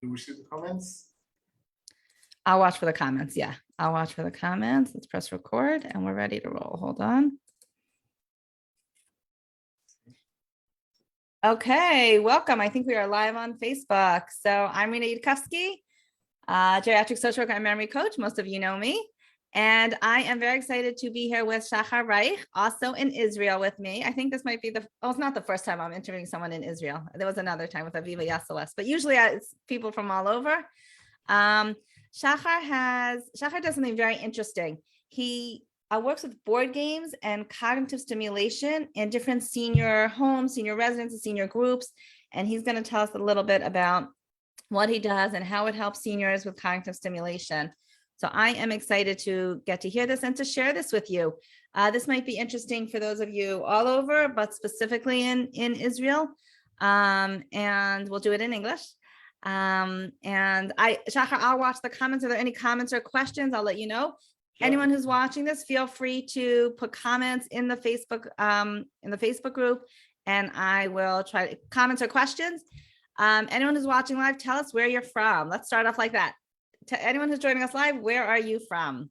Do we see the comments? I'll watch for the comments. Yeah, I'll watch for the comments. Let's press record and we're ready to roll. Hold on. Okay, welcome. I think we are live on Facebook. So I'm Rena Yudkowsky, geriatric social worker and memory coach. Most of you know me. And I am very excited to be here with Shachar Reich, also in Israel with me. I think this might be it's not the first time I'm interviewing someone in Israel. There was another time with Aviva Yasseles, but usually it's people from all over. Shachar does something very interesting. He works with board games and cognitive stimulation in different senior homes, senior residences, senior groups. And he's going to tell us a little bit about what he does and how it helps seniors with cognitive stimulation. So I am excited to get to hear this and to share this with you. This might be interesting for those of you all over, but specifically in Israel. And we'll do it in English. Shachar, I'll watch the comments. Are there any comments or questions? I'll let you know. Sure. Anyone who's watching this, feel free to put comments in the Facebook group, and I will try to comments or questions. Anyone who's watching live, tell us where you're from. Let's start off like that. To anyone who's joining us live, where are you from?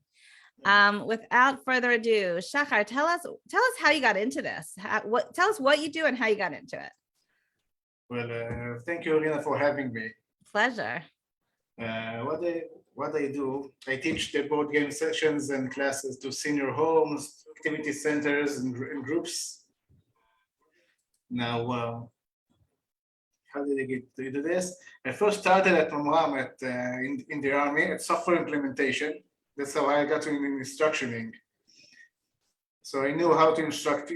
Without further ado, Shachar, tell us how you got into this. Tell us what you do and how you got into it. Well, thank you, Rena, for having me. Pleasure. What I do, I teach the board game sessions and classes to senior homes, activity centers, and groups. Now, how did I get to do this? I first started at Mamram in the army at software implementation. That's how I got into instructioning. So I knew how to instruct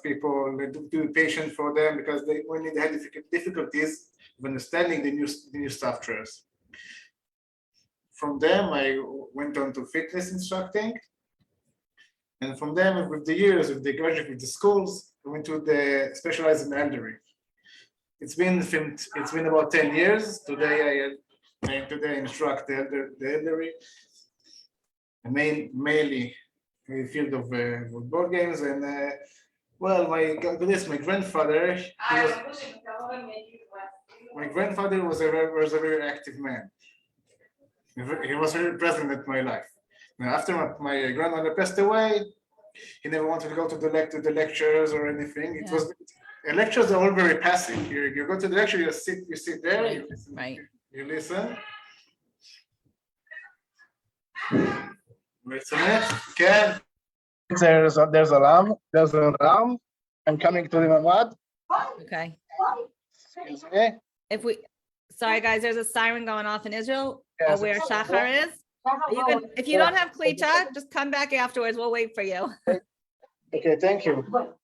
people, do patient for them, because when they had difficulties of understanding the new softwares. From them, I went on to fitness instructing, and from them, with the years, with the graduate, with the schools, I went to the specialized in elderly. It's been about 10 years. Today I instruct the elderly, mainly in the field of board games. And my grandfather, was a very active man. He was very present in my life. Now, after my grandmother passed away, he never wanted to go to the lectures or anything. Lectures are all very passive. You go to the lecture, you sit there, right. You listen. Right. You listen. Wait a minute. Ken. There's an alarm. I'm coming to the mamad. Okay. Excuse me. Sorry guys, there's a siren going off in Israel. Yes. Where Shachar is. If you don't have Klita, just come back afterwards. We'll wait for you. Okay, thank you. Well,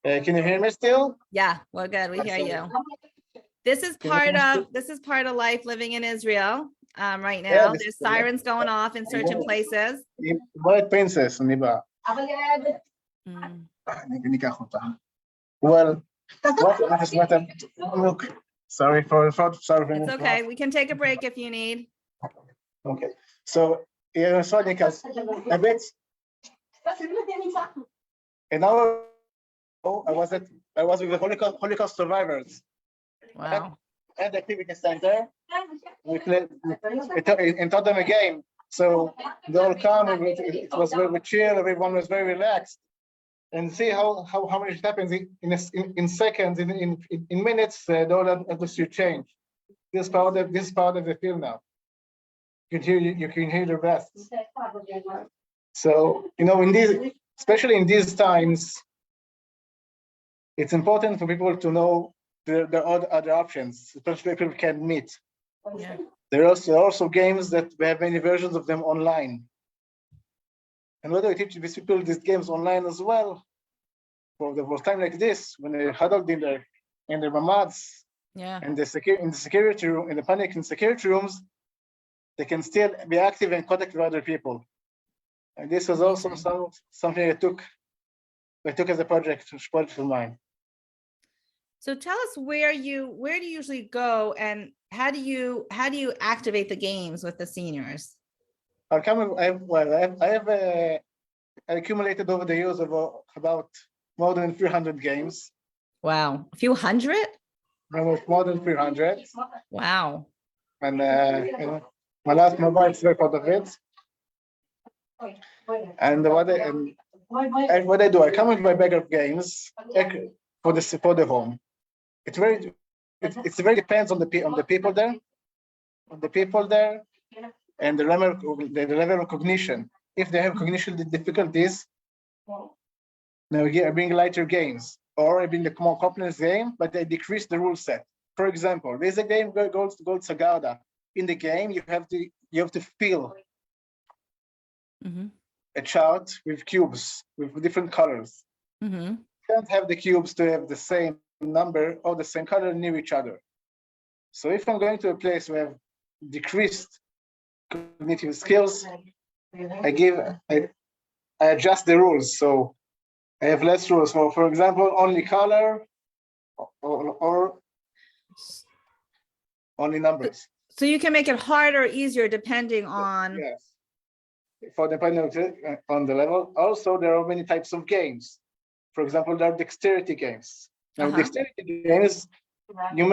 can you hear me still? Yeah, well, good. We hear you. This is part of life living in Israel right now. Yeah, there's sirens going off in certain places. White princess, Niba. Well, look. Sorry. It's okay. We can take a break if you need. Okay. So, a bit. An hour ago, I was with the Holocaust survivors. Wow. At the activity center, we taught them a game. So they all come. It was very chill. Everyone was very relaxed. And see how much it happens in seconds, in minutes. The whole atmosphere change. This part of the film now. You can hear the breath. So especially in these times, it's important for people to know the other options, especially people can meet. Yeah. There are also games that we have many versions of them online. And whether we teach these people these games online as well, for time like this, when they're huddled in their mamads, yeah, and in the security room, in the panic and security rooms, they can still be active and contact with other people. And this was also something I took as a project of mine. So tell us where do you usually go, and how do you activate the games with the seniors? I accumulated over the years about more than 300 games. Wow, a few hundred? almost more than 300. Wow. And my last mobile is very proud of it. And what I do, I come with my bag of games for the home. It very depends on the people there, and the level of cognition. If they have cognition difficulties, now I bring lighter games, or I bring the more complex game, but I decrease the rule set. For example, there's a game called Sagarda. In the game, you have to fill a chart with cubes with different colors. You can't have the cubes to have the same number or the same color near each other. So if I'm going to a place where I've decreased cognitive skills, I adjust the rules. So I have less rules. For example, only color or only numbers. So you can make it harder or easier depending on. Yes. For depending on the level. Also, there are many types of games. For example, there are dexterity games. Now, dexterity games, you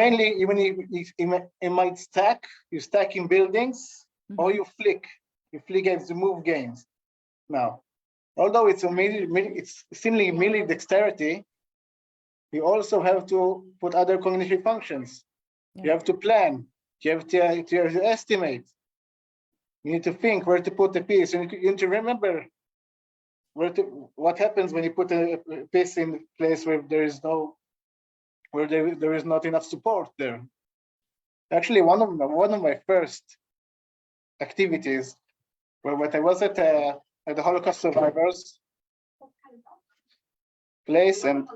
might stack. You stack in buildings, or you flick. You flick games, you move games. Now, although it's seemingly merely dexterity, you also have to put other cognitive functions. You have to plan. You have to estimate. You need to think where to put the piece. You need to remember what happens when you put a piece in a place where there is not enough support there. Actually, one of my first activities, when I was at the Holocaust survivors place, and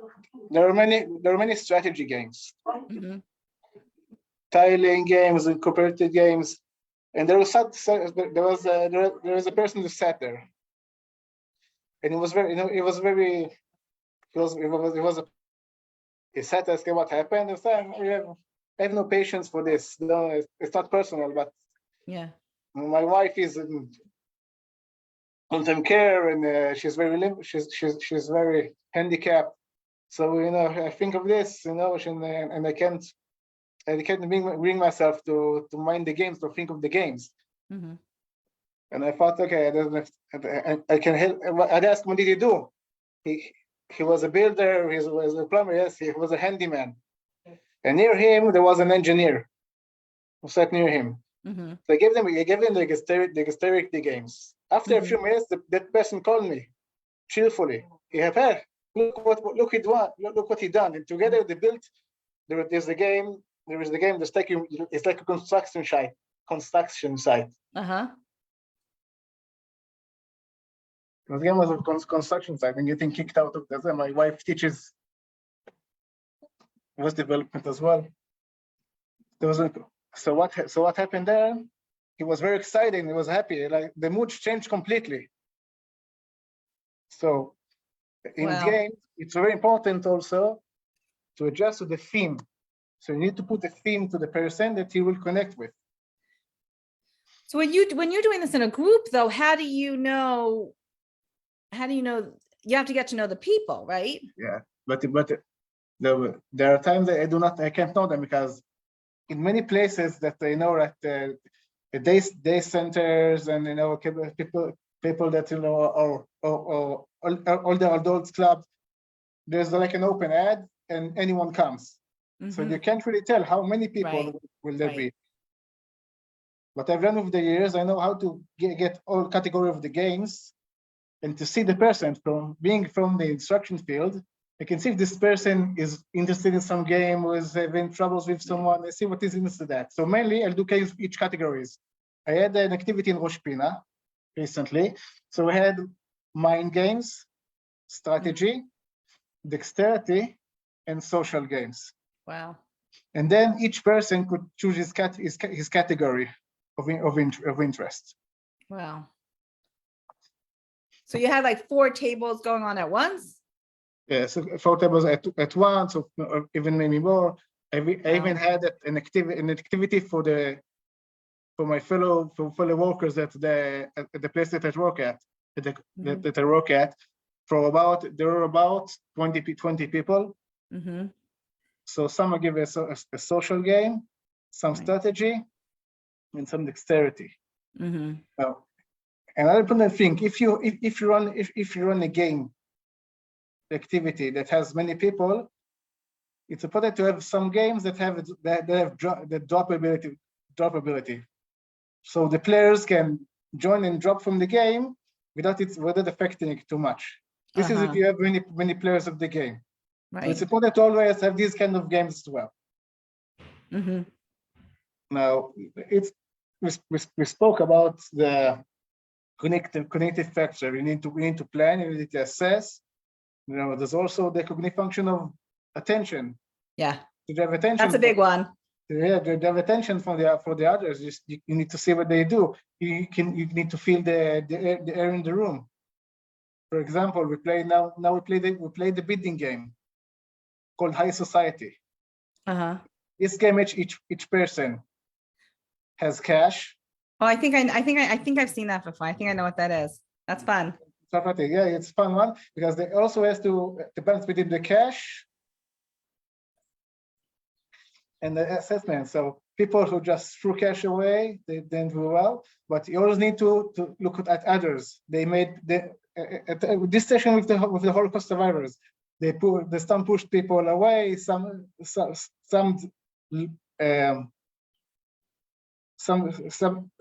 there are many strategy games, tiling games and cooperative games, and there was a person who sat there, and he sat asking what happened, and said, I have no patience for this. No, it's not personal, but my wife is in long-term care, and she's very handicapped. So I think of this, and I can't bring myself to mind the games, to think of the games. And I thought, okay, I can help. I'd ask, what did he do? He was a builder, he was a plumber, yes, he was a handyman. And near him, there was an engineer who sat near him. So I gave them the dexterity games. After a few minutes, that person called me cheerfully. Look what he done. And together they built. There's the game. It's like a construction site. The game was a construction site and getting kicked out of that. My wife teaches was development as well. So what happened there? He was very excited. He was happy. Like the mood changed completely. So in games, it's very important also to adjust to the theme. So you need to put the theme to the person that he will connect with. So when you're doing this in a group, though, how do you know? You have to get to know the people, right? Yeah, but there are times that I can't know them, because in many places that I know at the day centers and people that or all the adults clubs, there's like an open ad and anyone comes. So you can't really tell how many people will there be. But I've learned over the years, I know how to get all category of the games and to see the person from the instruction field. I can see if this person is interested in some game or is having troubles with someone. I see what is interested in that. So mainly I'll do each categories. I had an activity in Rosh Pina recently. So we had mind games, strategy, dexterity, and social games. Wow. And then each person could choose his category of interest. Wow. So you had like 4 tables going on at once? Yeah, so 4 tables at once, or even maybe more. I even had an activity for my fellow workers at the place that I work at, that I work at. There were about 20 people. So some will give a social game, some Right. strategy, and some dexterity. Mm-hmm. Now, another important thing, if you run a game activity that has many people, it's important to have some games that have the drop ability. So the players can join and drop from the game without affecting it too much. This is if you have many players of the game. Right. So it's important to always have these kind of games as well. Mm-hmm. Now, we spoke about the cognitive factor. We need to plan. You need to assess. There's also the cognitive function of attention. Yeah. To have attention. That's a big one. Yeah, to have attention for the others. You need to see what they do. You need to feel the air in the room. For example, we play the bidding game called High Society. This game, each person has cash. Oh, I think I've seen that before. I think I know what that is. That's fun. Yeah, it's a fun one because they also has to balance between the cash and the assessment. So people who just threw cash away, they didn't do well. But you always need to look at others. They made this session with the Holocaust survivors. Some pushed people away. Some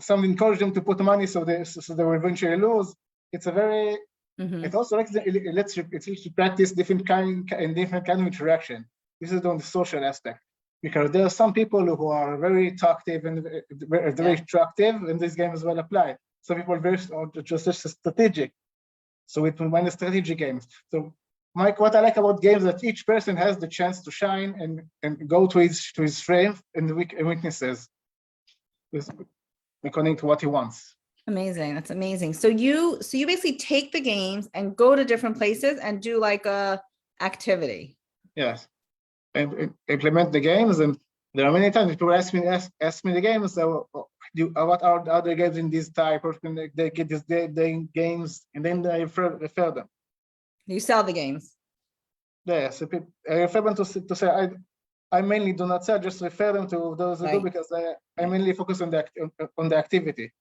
encouraged them to put money so they will eventually lose. It's a very it also lets you practice different kind of interaction. This is on the social aspect, because there are some people who are very talkative and very attractive, and this game is well applied. Some people are very just strategic. So it will the strategy games. So Mike, what I like about games is that each person has the chance to shine and go to his strength and weaknesses, according to what he wants. Amazing. That's amazing. So you basically take the games and go to different places and do like a activity. Yes. And implement the games. And there are many times people ask me the games. So what are the other games in this type? Or can they get the games, and then I refer them. You sell the games. Yeah, so I refer them to say I mainly do not sell, just refer them to those who do, because I mainly focus on the activity.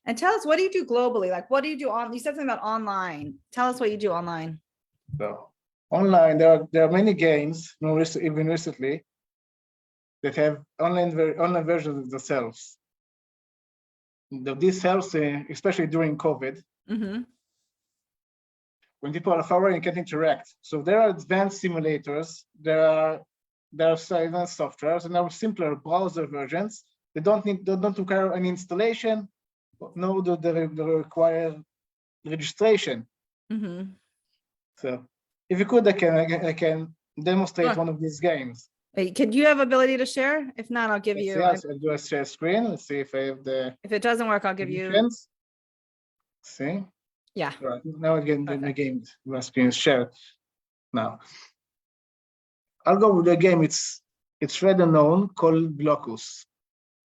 And tell us, what do you do globally? Like, what do you do you said something about online. Tell us what you do online. So online, there are many games, even recently, that have online versions of themselves. This helps, especially during COVID, when people are far away and can't interact. So there are advanced simulators, there are advanced softwares, and there are simpler browser versions. They don't require any installation, nor do they require registration. So if you could, I can demonstrate one of these games. Could you have ability to share? If not, I'll give you. Yes, I'll do a share screen. Let's see if I have the. If it doesn't work, I'll give you. See. Yeah. Right. Now again, the game screen is shared. Now, I'll go with the game. It's rather known, called Blockus.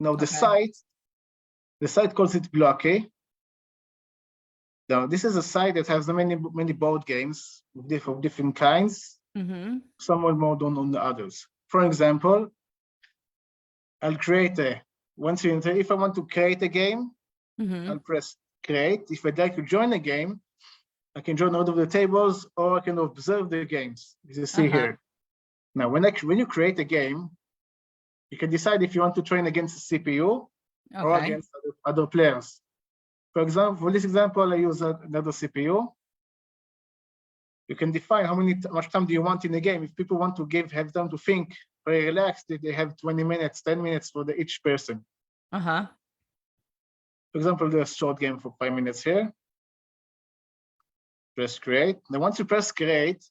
Now the site calls it Blocky. Now this is a site that has many board games of different kinds. Some are more known than the others. For example, I'll create if I want to create a game, I'll press create. If I'd like to join a game, I can join out of the tables, or I can observe the games, as you see here. Now, when you create a game, you can decide if you want to train against the CPU or against other players. For example, for this example, I use another CPU. You can define how much time do you want in the game. If people want to have time to think, very relaxed, they have 20 minutes, 10 minutes for each person. For example, do a short game for 5 minutes here. Press create. Now, once you press create,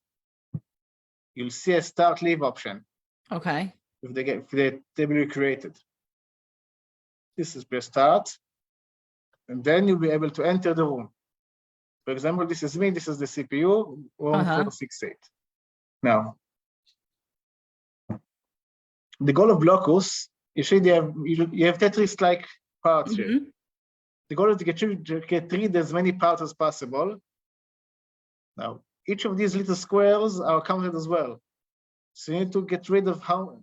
you'll see a start leave option. If the table you created. This is press start. And then you'll be able to enter the room. For example, this is me, this is the CPU, 1468. Now, the goal of Blockus, you have Tetris-like parts here. The goal is to get as many parts as possible. Now, each of these little squares are counted as well. So you need to get rid of how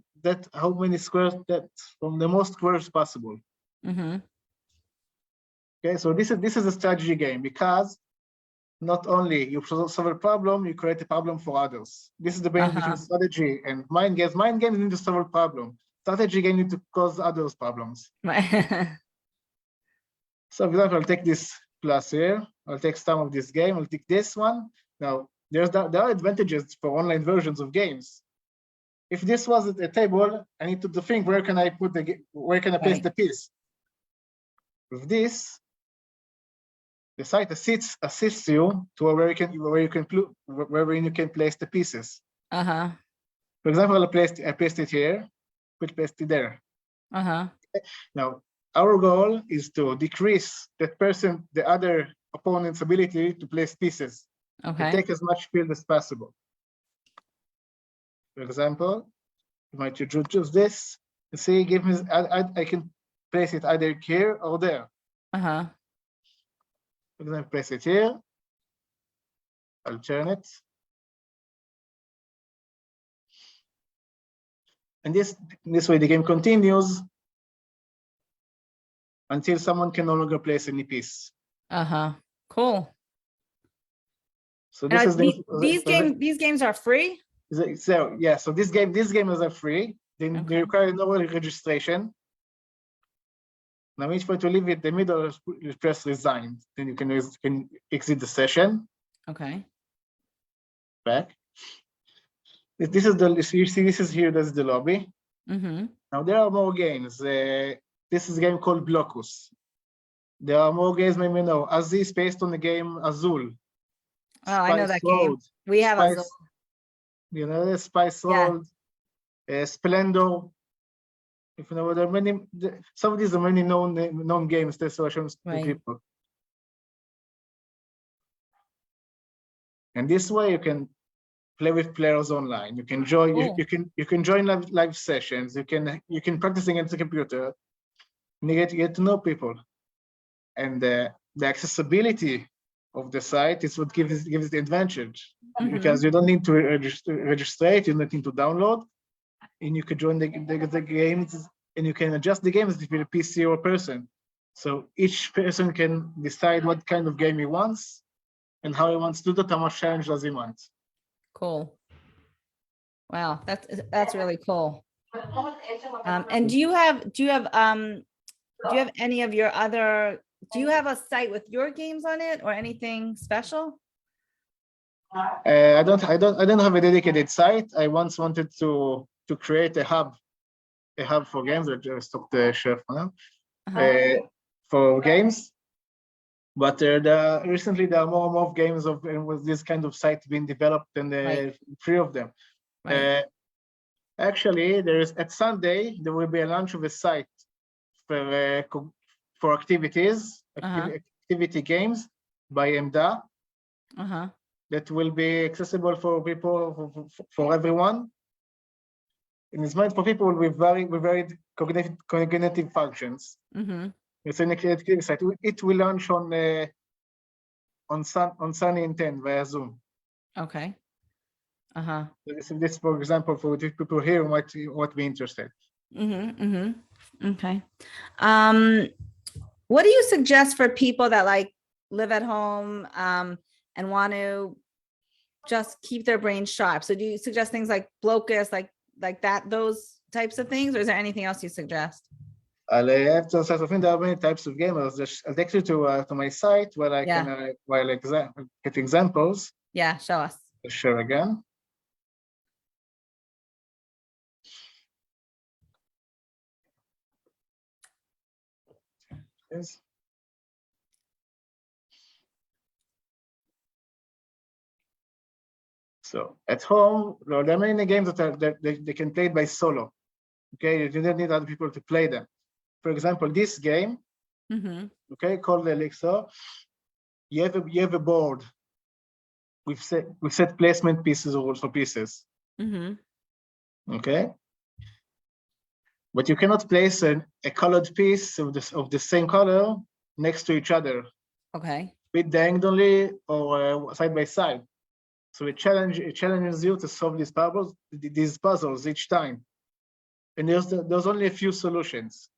many squares that from the most squares possible. Mm-hmm. Okay, so this is a strategy game because not only you solve a problem, you create a problem for others. This is the difference between strategy and mind games. Mind games need to solve a problem. Strategy game need to cause others problems. Right. So, for example, I'll take this class here. I'll take some of this game. I'll take this one. Now, there are advantages for online versions of games. If this was a table, I need to think where can I put where can I place the piece. With this, the site assists you to where you can place the pieces. Uh-huh. For example, I placed it here, but placed it there. Uh-huh. Now, our goal is to decrease the other opponent's ability to place pieces. Okay. To take as much field as possible. For example, you might choose this. See, give me. I can place it either here or there. Uh-huh. For example, place it here. I'll turn it. And this way the game continues until someone can no longer place any piece. Uh-huh. Cool. So this is these games are free? So yeah, so these games are free. They require no registration. Now if you to leave it in the middle, you press resign. Then you can exit the session. Okay. Back. This is you see this is here. That's the lobby. Mm-hmm. Now there are more games. This is a game called Blockus. There are more games, maybe you know. Azzi is based on the game Azul. Oh, I know that game. We have Azul. You know, Spice Road, Splendor. If you know, there are many. Some of these are many known games. That's what shows to people. And this way, you can play with players online. You can join. You can join live sessions. You can practice against the computer. And you get to know people. And the accessibility of the site is what gives it the advantage, because you don't need to register it, you don't need to download, and you can join the games, and you can adjust the games if you're a PC or person. So each person can decide what kind of game he wants and how he wants to do that, how much challenge does he want. Cool. Wow, that's really cool. And do you have any of your other? Do you have a site with your games on it or anything special? I don't have a dedicated site. I once wanted to create a hub for games. I just took the chef for games. But recently there are more and more games with this kind of site being developed, and three of them. Right. Actually, at Sunday there will be a launch of a site for activities, activity games by EMDA. That will be accessible for people, for everyone. And it's meant for people with very cognitive functions. It's an activity site. It will launch on Sunny and 10 via Zoom. Okay. This, for example, for the people here might be interested. Okay. What do you suggest for people that live at home and want to just keep their brain sharp? So do you suggest things like Blockus, like that, those types of things, or is there anything else you suggest? I'll have to say, I think there are many types of games. I'll take you to my site where I can get examples. Yeah, show us. I'll share again. Yes. So at home, there are many games that they can play by solo. Okay, you don't need other people to play them. For example, this game, okay, called Elixir. You have a board with set placement pieces or also pieces. Okay, but you cannot place a colored piece of the same color next to each other. Okay. Be diagonally or side by side. So it challenges you to solve these puzzles each time. And there's only a few solutions.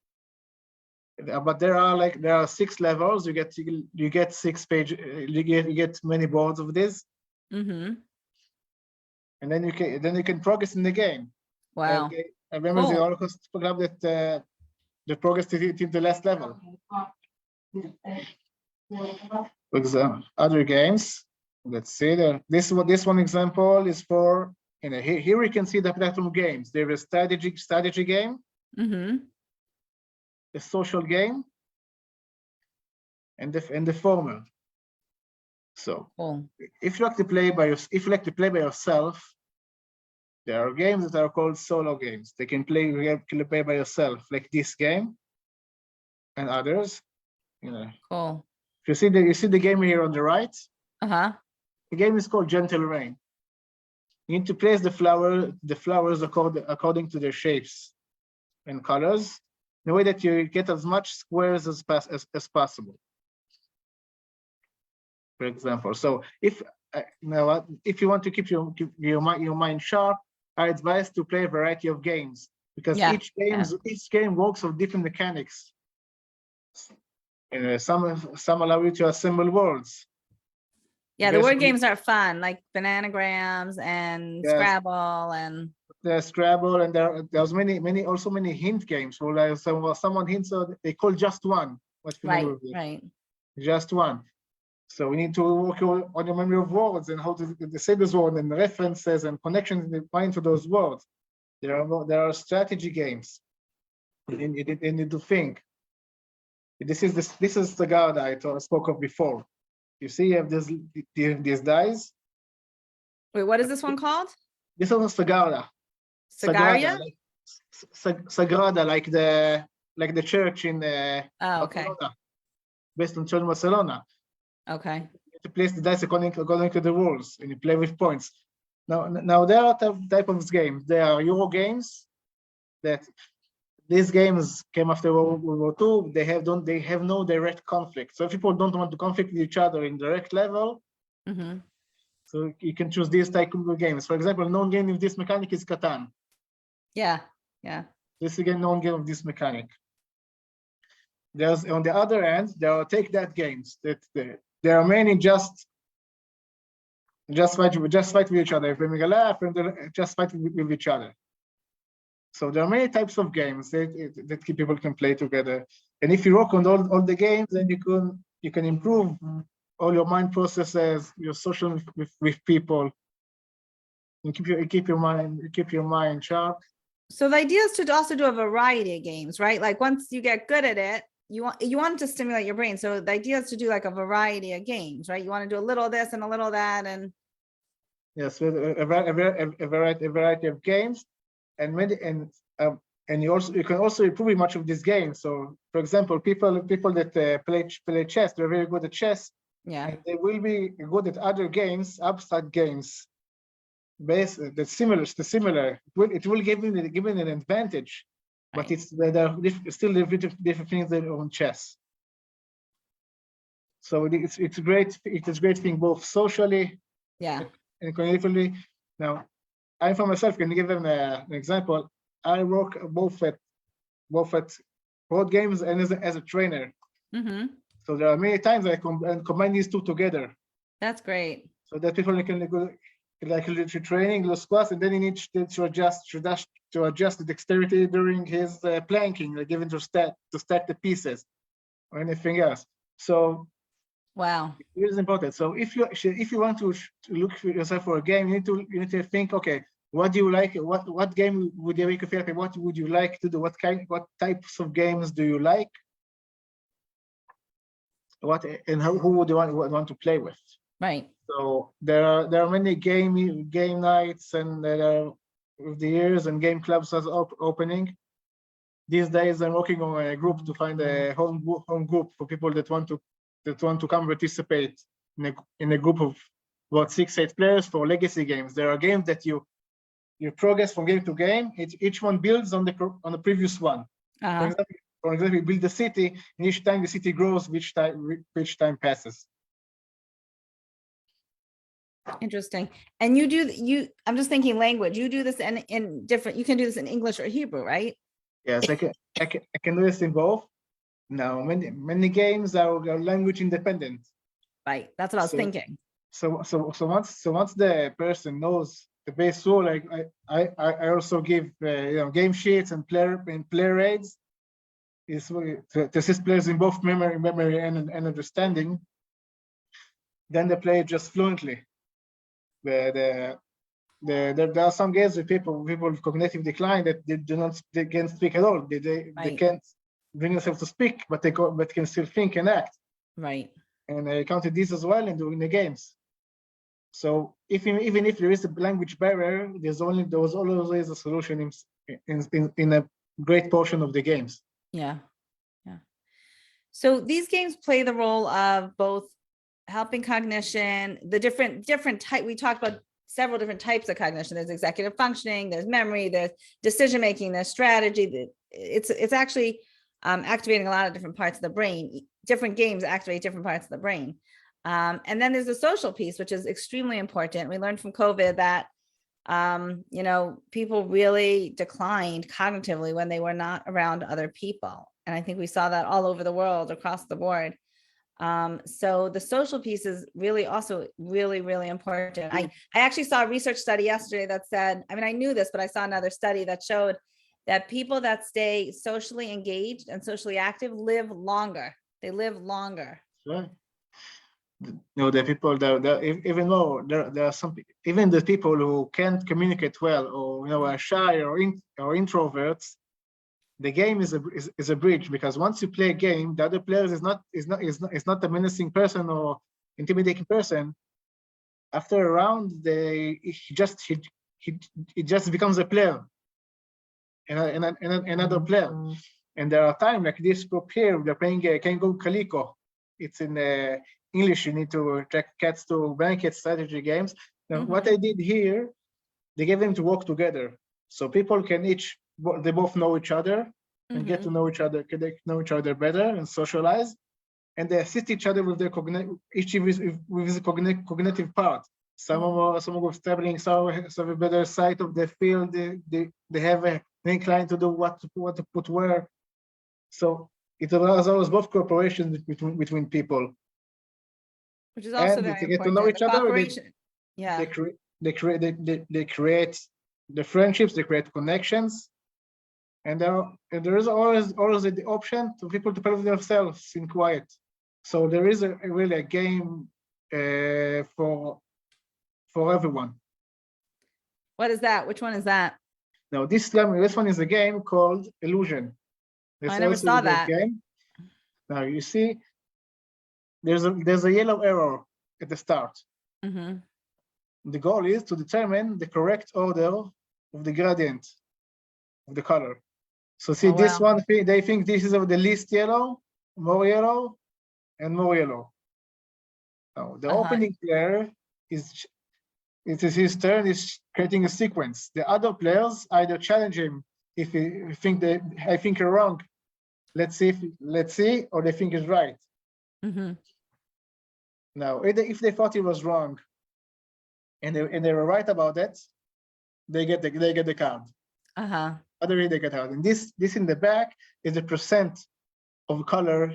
But there are 6 levels. You get 6 pages. You get many boards of this, Mm-hmm. and then you can progress in the game. Wow. I remember the Cool. Holocaust program that the progress to the last level. For example, other games. Let's see. This one example is for here we can see the platform games. There is strategy game, Mm-hmm. a social game, and the former. So Cool. if you like to play by yourself, there are games that are called solo games. They can play by yourself, like this game and others. Cool. If you see the game here on the right. Uh-huh. The game is called Gentle Rain. You need to place the flowers according to their shapes and colors, in a way that you get as much squares as possible. For example, so if you want to keep your mind sharp, I advise to play a variety of games, because each game works with different mechanics. Some allow you to assemble words. Yeah, the word games are fun, like bananagrams and Scrabble and Scrabble, and there's many hint games where someone hints, they call just one. Right. Just one. So we need to work on your memory of words and how to say this word and references and connections in the mind to those words. There are strategy games. You need to think. This is the guard I spoke of before. You see, you have these dice. Wait, what is this one called? This one is Sagrada. Sagaria? Sagrada, like the church in Barcelona, based on church in Barcelona. Okay. You have to place the dice according to the rules, and you play with points. Now there are type of games. There are Euro games. That these games came after World War II. They have no direct conflict. So if people don't want to conflict with each other in direct level, so you can choose these type of games. For example, known game with this mechanic is Catan. Yeah. This is again known game of this mechanic. There's on the other end, there are take that games that there are many just fight with each other. If we make a laugh, and just fight with each other. So there are many types of games that people can play together. And if you work on all the games, then you can improve all your mind processes, your social with people, and keep your mind sharp. So the idea is to also do a variety of games, right? Like once you get good at it, you want to stimulate your brain. So the idea is to do like a variety of games, right? You want to do a little of this and a little of that, and yes, a variety of games, and you can also improve much of this game. So, for example, people that play chess, they're very good at chess. Yeah, and they will be good at other games, abstract games, based that's similar. It will give them an advantage, but there are still different things than on chess. So it's great. It is great thing both socially, and cognitively. Now, I for myself can give them an example. I work both at board games and as a trainer. So there are many times I combine these two together. That's great. So that people can go like training, lose class, and then he needs to adjust the dexterity during his planking, like even to stack the pieces or anything else. So wow, it is important. So if you want to look for yourself for a game, you need to think, okay, what do you like? What game would you make you feel happy? What would you like to do? What types of games do you like? Who would you want to play with? Right. So there are many game nights, and with the years and game clubs are opening. These days I'm working on a group to find a home group for people that want to come participate in a group of about 6-8 players for legacy games. There are games that you progress from game to game. Each one builds on the previous one. For example, you build the city, and each time the city grows, which time passes. Interesting. And you do, I'm just thinking language, you do this in different, you can do this in English or Hebrew, right? Yes, I can do this in both. Now, many games are language independent. Right, that's what I was So- thinking. So once the person knows the base rule, I also give game sheets and player aids is to assist players in both memory and understanding. Then they play just fluently. There are some games with people with cognitive decline that they can't speak at all. They Right. can't bring themselves to speak, but but can still think and act. Right. And I counted this as well in doing the games. So even if there is a language barrier, there was always a solution in a great portion of the games. Yeah. Yeah. So these games play the role of both helping cognition, the different type. We talked about several different types of cognition. There's executive functioning, there's memory, there's decision making, there's strategy. It's actually activating a lot of different parts of the brain. Different games activate different parts of the brain. And then there's the social piece, which is extremely important. We learned from COVID that people really declined cognitively when they were not around other people. And I think we saw that all over the world, across the board. So the social piece is really also really, really important. I actually saw a research study yesterday that said, I mean, I knew this, but I saw another study that showed that people that stay socially engaged and socially active live longer. They live longer. Right. The people even though there are some, even the people who can't communicate well, or are shy or introverts, the game is a bridge, because once you play a game, the other player is not a menacing person or intimidating person. After a round, he just becomes a player, and another player. And there are times like this group here, they're playing Kengo Kaliko. It's in English, you need to track cats to blanket strategy games. Now, what I did here, they gave them to work together. So people can they both know each other and get to know each other, know each other better and socialize. And they assist each other with their with cognitive part. Some are traveling, some have a better sight of the field. They have an incline to do what to put where. So it allows both cooperation between people. Which is also and very to get to important. know each other. Yeah. They create the friendships. They create connections, and there is always the option to people to play with themselves in quiet. So there is really a game for everyone. What is that? Which one is that? Now this one is a game called Illusion. I never saw that. Game. Now you see, there's a yellow arrow at the start. The goal is to determine the correct order of the gradient of the color. So see, this one, they think this is of the least yellow, more yellow, and more yellow. Now the opening player it is his turn, is creating a sequence. The other players either challenge him if he think I think you're wrong. Let's see, or they think is right. Now, if they thought he was wrong, and they were right about that, they get the card. Otherwise, they get out. And this in the back is the percent of color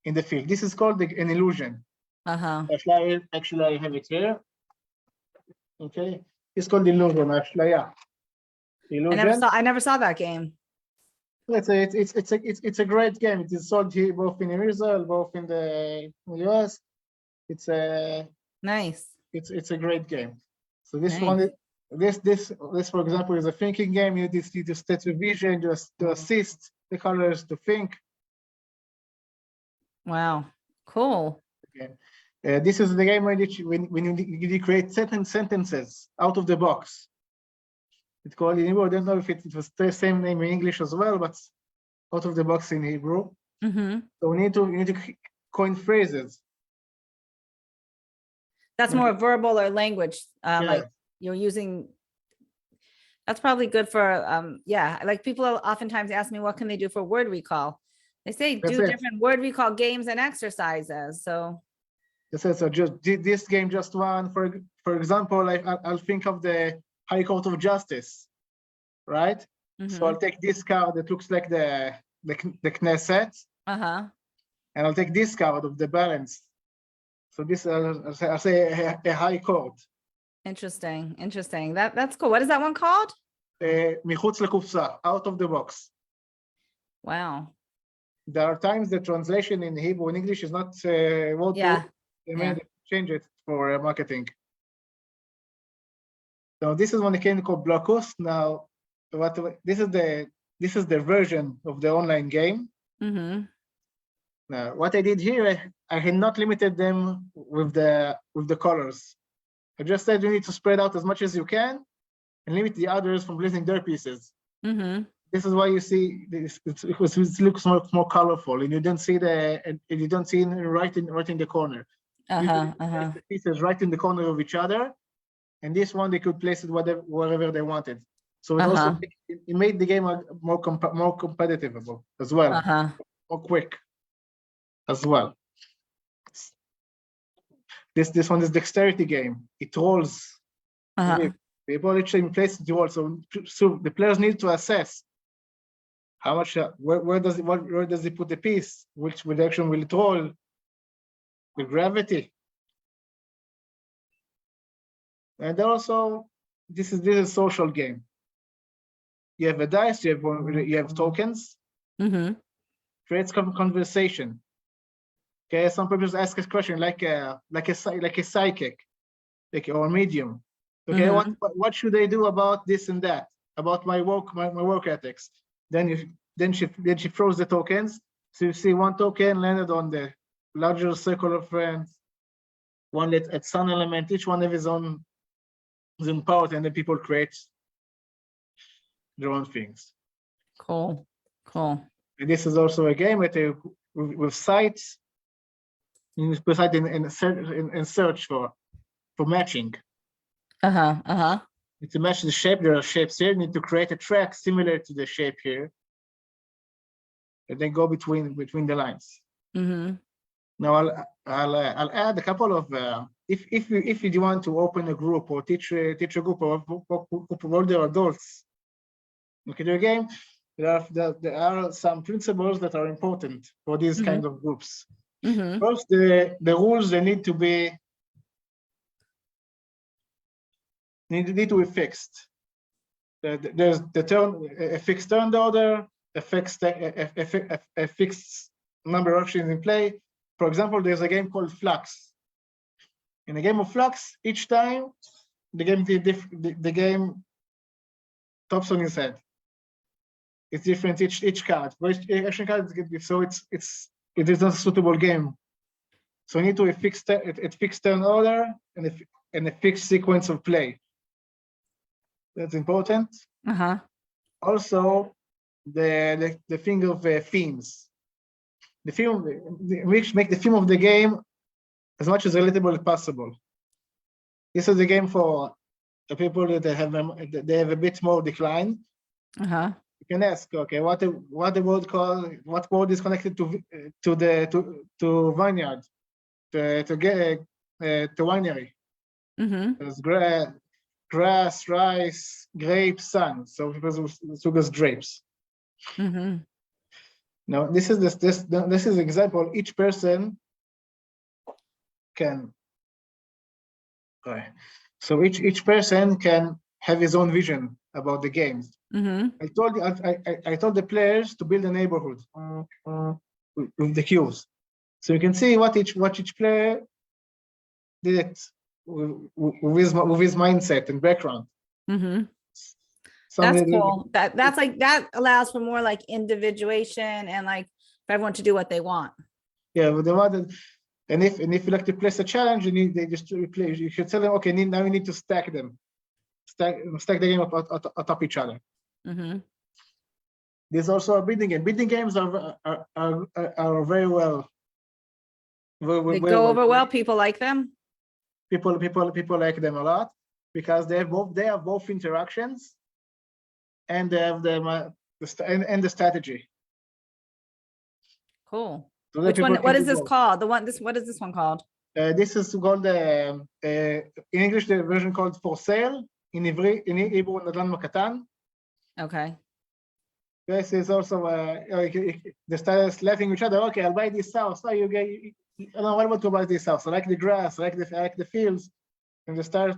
in the field. This is called an illusion. Actually, I have it here. Okay, it's called illusion. Actually, yeah. Illusion. I never saw that game. Let's say it's a great game. It is sold here both in Israel, both in the US. It's a nice. It's a great game. So this one, this for example is a thinking game. You need to state your vision, just to assist the colors to think. Wow, cool. Okay. This is the game when you create certain sentences out of the box. It's called in Hebrew. I don't know if it was the same name in English as well, but out of the box in Hebrew. So you need to coin phrases. That's more verbal or language, like you're using. That's probably good for like people oftentimes ask me, what can they do for word recall? They say do different word recall games and exercises. So So just this game just won. For example, like I'll think of the High Court of Justice, right? So I'll take this card that looks like the Knesset, Uh-huh. and I'll take this card of the balance. So this I'll say a High Court. Interesting. Interesting. That's cool. What is that one called? מחוץ לקופסה, out of the box. Wow. There are times the translation in Hebrew and English is not what Yeah. they made change it for marketing. So this is one game called Blockus. Now, this is the version of the online game. Mm-hmm. Now, what I did here, I had not limited them with the colors. I just said you need to spread out as much as you can and limit the others from losing their pieces. Mm-hmm. This is why you see this. It looks more colorful, and you don't see right in the corner. The pieces right in the corner of each other, and this one they could place it wherever they wanted. So it also it made the game more competitive as well, more quick as well. This one is dexterity game. It rolls. People actually place the roll, so the players need to assess how much where does he put the piece, which direction will it roll, the gravity. And also this is a social game. You have a dice, you have tokens. Creates conversation. Okay, some people just ask a question like a psychic, or a medium. Okay, what should I do about this and that, about my work ethics? Then she throws the tokens. So you see one token landed on the larger circle of friends, one at sun element. Each one have his own power, and then people create their own things. Cool. And this is also a game with sites. You put site in search for matching. To match the shape, there are shapes here. You need to create a track similar to the shape here, and then go between the lines. Now I'll add a couple of if you want to open a group or teach a group of older adults, look at your game. There are some principles that are important for these kind of groups. First, the rules they need to be fixed. There's a fixed turn order, a fixed number of actions in play. For example, there's a game called Flux. In a game of Flux, each time the game tops on his head. It's different each card. Action card, so it is not a suitable game. So you need to have a fixed turn order and a fixed sequence of play. That's important. Also, the thing of themes. The theme, make the theme of the game as much as relatable as possible. This is a game for the people that have a bit more decline. You can ask, okay, what the word called? What word is connected to vineyard, to winery? There's grass, rice, grapes, sun. So because grapes. Now this is example. Each person can. Okay. So each person can have his own vision about the games. I told the players to build a neighborhood with the cues, so you can see what each player did it with his mindset and background. That's cool. That allows for more like individuation and like for everyone to do what they want. Yeah, but and if you like to place a challenge, you should tell them, okay, now you need to stack them. Stack the game atop each other. There's also a bidding game. Bidding games are very well. They go over well. People like them. People like them a lot because they have both interactions, and they have the strategy. Cool. So Which one? What is this called? What is this one called? This is called in English the version called for sale. In Hebrew, Nadlan Makatan. Okay. This is also they start laughing with each other. Okay, I'll buy this house. Oh, you get. I don't want to buy this house. I like the grass. I like the fields, and they start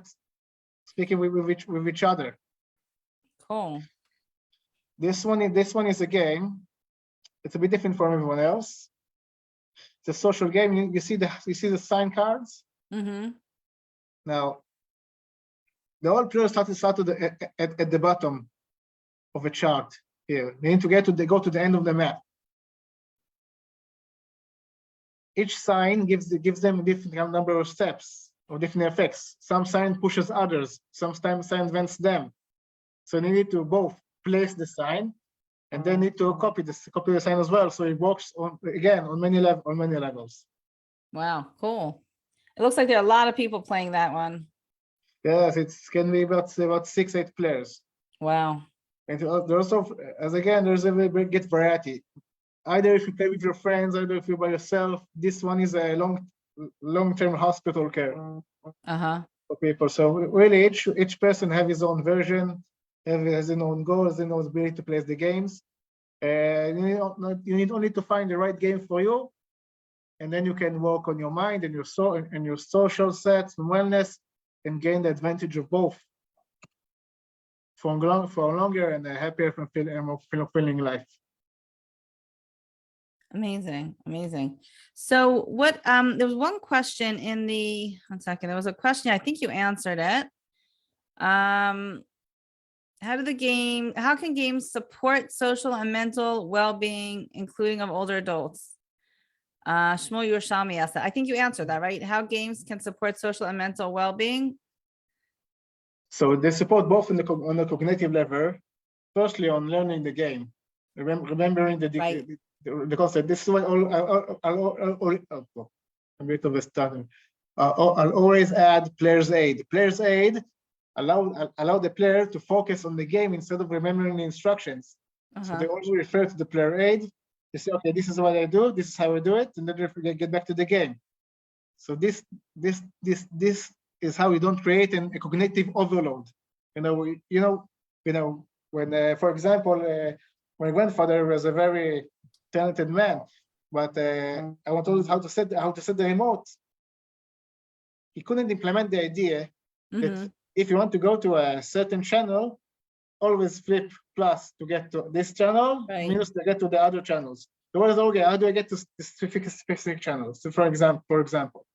speaking with each other. Cool. This one is a game. It's a bit different from everyone else. It's a social game. You see the sign cards. Mm-hmm. Now, the all players start at the bottom of a chart here. They need to go to the end of the map. Each sign gives them a different number of steps or different effects. Some sign pushes others. Some sign vents them. So they need to both place the sign and then need to copy the sign as well. So it works on many levels. Wow, cool. It looks like there are a lot of people playing that one. Yes, it can be about 6-8 players. Wow. And there's also, there's a very good variety. Either if you play with your friends, either if you're by yourself. This one is a long-term hospital care for people. So really, each person have his own version, has his own goals, his own ability to play the games. You need only to find the right game for you, and then you can work on your mind and your social sets and wellness, and gain the advantage of both for a longer and a happier and more fulfilling life. Amazing. So what, there was one question in one second, there was a question, I think you answered it. How can games support social and mental well-being, including of older adults? Shmuel Yerushalmi asked that. I think you answered that, right? How games can support social and mental well-being? So they support both on the cognitive level. Firstly, on learning the game, remembering the concept. This is what a bit of a stutter. I'll always add player's aid. Player's aid allow the player to focus on the game instead of remembering the instructions. So they also refer to the player aid. They say, okay, this is what I do, this is how I do it, and then they get back to the game. So this is how you don't create a cognitive overload. When, for example, my grandfather was a very talented man, but I was told how to set the remote. He couldn't implement the idea that if you want to go to a certain channel, always flip plus to get to this channel, minus to get to the other channels. So what is okay? How do I get to specific channels? So for example.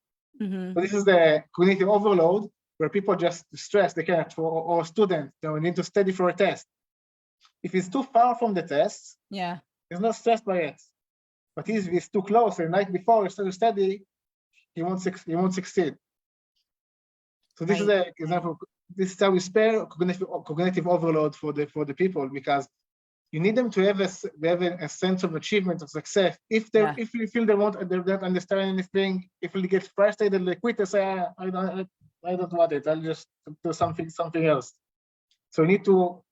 So this is the cognitive overload where people just stress they can't, or students, they need to study for a test. If he's too far from the test, he's not stressed by it. But if he's too close, the night before he started to study, he won't succeed. So this is an example. This is how we spare cognitive overload for the people, because you need them to have a sense of achievement, of success. If you feel they don't understand anything, if they get frustrated, they quit and say, I don't want it, I'll just do something else. So you need to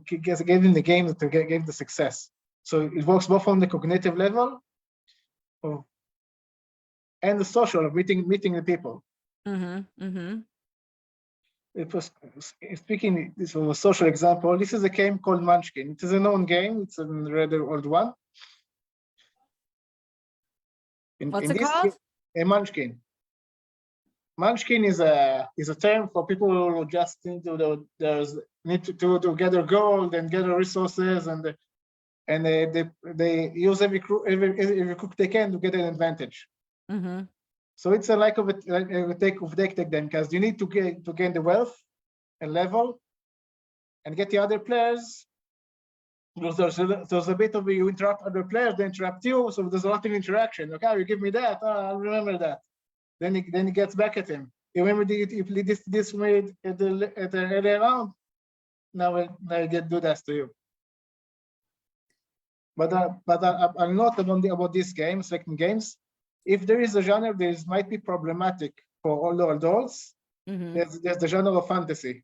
give them the game to get the success. So it works both on the cognitive level and the social of meeting the people. It was speaking. This was a social example. This is a game called Munchkin. It is a known game. It's a rather old one. What's it called? A Munchkin. Munchkin is a term for people who just need to gather gold and gather resources, and they use every crook they can to get an advantage. So it's a like a take them, because you need to gain the wealth and level and get the other players. Because there's a bit of you interrupt other players, they interrupt you, so there's a lot of interaction. Okay, you give me that, I'll remember that. Then he gets back at him. You remember this way at the earlier round. Now I do that to you. But I'll note about these games, second games. If there is a genre that might be problematic for older adults, there's the genre of fantasy.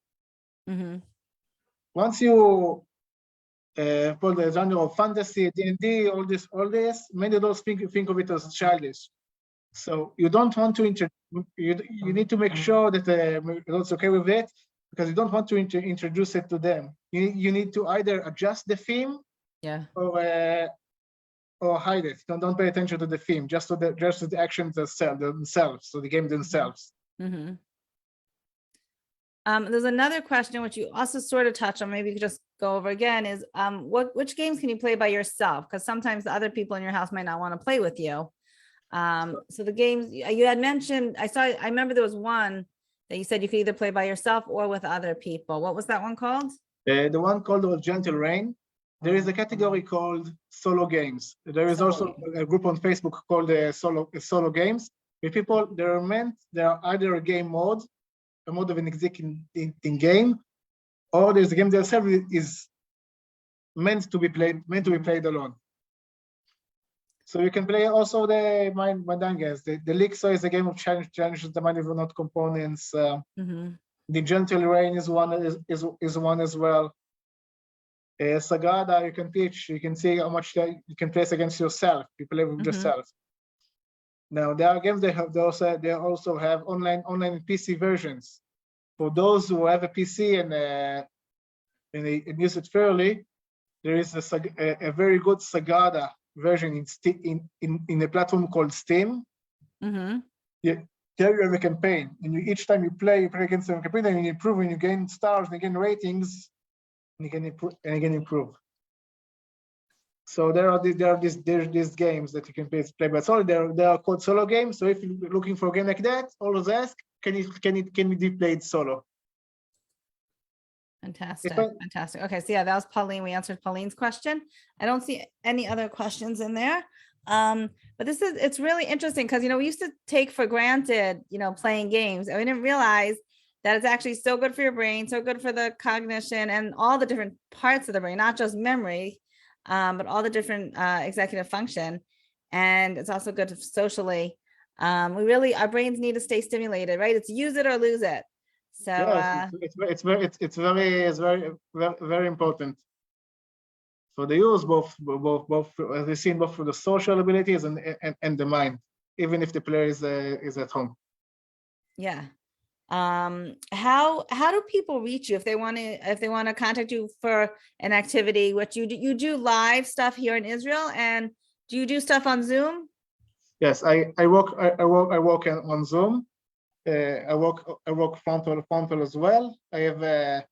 Once you for the genre of fantasy, D&D, all this, many adults think of it as childish. So you don't want to you need to make sure that it's okay with it, because you don't want to introduce it to them. You need to either adjust the theme Yeah. or hide it. Don't pay attention to the theme, just to the actions themselves, so the game themselves. Mm-hmm. There's another question which you also sort of touched on, maybe you could just go over again, is which games can you play by yourself? Because sometimes the other people in your house might not want to play with you. So the games you had mentioned, I remember there was one that you said you could either play by yourself or with other people. What was that one called? The one called Gentle Rain. There is a category called solo games. There is also a group on Facebook called solo games. With people, there are either a game mode, a mode of an existing game, or there's a game themselves is meant to be played alone. So you can play also the mind games. The Elixir is a game of challenges the mind with not components. The Gentle Rain is one as well. Sagada, you can see how much you can place against yourself. You play with yourself. Now there are games they also have online PC versions. For those who have a PC and use it fairly, there is a very good Sagada version in a platform called Steam. There you have a campaign, and each time you play against a campaign, and you improve, and you gain stars, and you gain ratings, and you can improve. So there are these games that you can play by solo. They are called solo games. So if you're looking for a game like that, always ask, can it be played solo? Fantastic. Okay, so yeah, that was Pauline. We answered Pauline's question. I don't see any other questions in there. But it's really interesting because, we used to take for granted, playing games, and we didn't realize that it's actually so good for your brain, so good for the cognition and all the different parts of the brain, not just memory, but all the different executive function. And it's also good socially. Our brains need to stay stimulated, right? It's use it or lose it. So it's very important for the use, both as we've seen, both for the social abilities and the mind, even if the player is at home. Yeah. How do people reach you if they want to contact you for an activity? What you do live stuff here in Israel, and do you do stuff on Zoom? Yes, I work on Zoom. I work frontal as well. I have a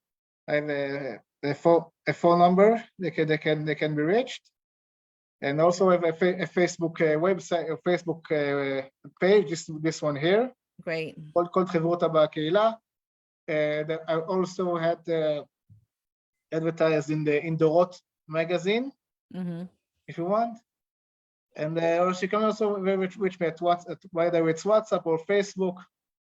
phone number they can be reached, and also have a Facebook website, a Facebook page. This one here. Great. called חברותא בקהילה. That I also had advertised in the Dorot magazine, if you want. And also you can also reach me at WhatsApp, whether it's WhatsApp or Facebook.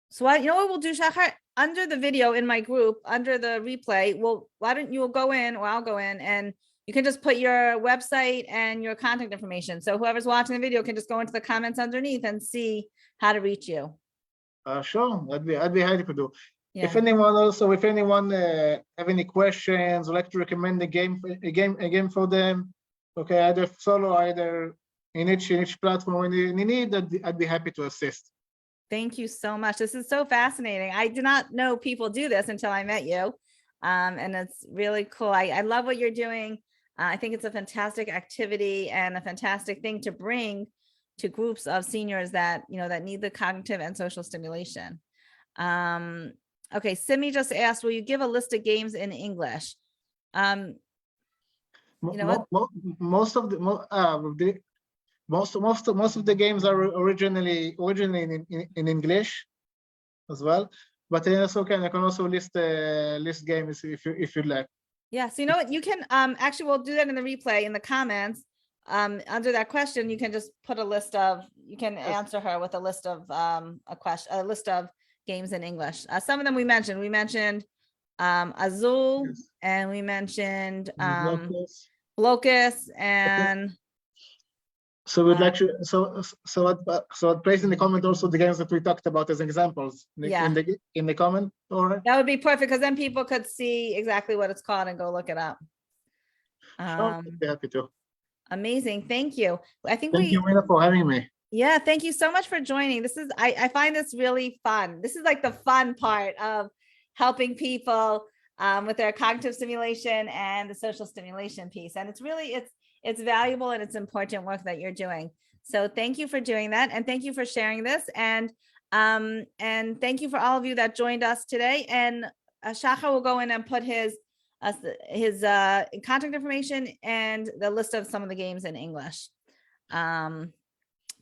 So what we'll do, Shachar, under the video in my group, under the replay, why don't you go in, or I'll go in, and you can just put your website and your contact information. So whoever's watching the video can just go into the comments underneath and see how to reach you. Sure, I'd be happy to do. Yeah. If anyone have any questions, or like to recommend a game for them, okay, either solo, either in each platform when you need, I'd be happy to assist. Thank you so much. This is so fascinating. I did not know people do this until I met you. And it's really cool. I love what you're doing. I think it's a fantastic activity and a fantastic thing to bring to groups of seniors that, that need the cognitive and social stimulation. Okay, Simi just asked, will you give a list of games in English? Most of the games are originally in English as well, but I can also list games if you'd like. Yeah, so what, you can actually, we'll do that in the replay in the comments. Under that question, you can just put a list of, you can answer her with a list of a list of games in English. Some of them we mentioned Azul, yes. And we mentioned Locus, and so we'd like to I'd place in the comment also the games that we talked about as examples in the comment. All right, that would be perfect, because then people could see exactly what it's called and go look it up. Sure, I'd be happy to. Amazing. Thank you. I think Thank you, Mina, for having me. Yeah, thank you so much for joining. I find this really fun. This is like the fun part of helping people with their cognitive stimulation and the social stimulation piece. And it's valuable and it's important work that you're doing. So thank you for doing that. And thank you for sharing this. And thank you for all of you that joined us today. And Shachar will go in and put his contact information and the list of some of the games in English.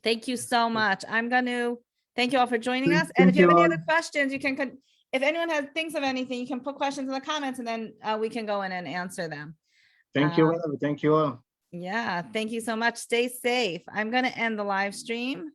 Thank you so much. I'm going to thank you all for joining us. And if you have any other questions, you can, if anyone thinks of anything, you can put questions in the comments and then we can go in and answer them. Thank you. Thank you all. Yeah, thank you so much. Stay safe. I'm going to end the live stream.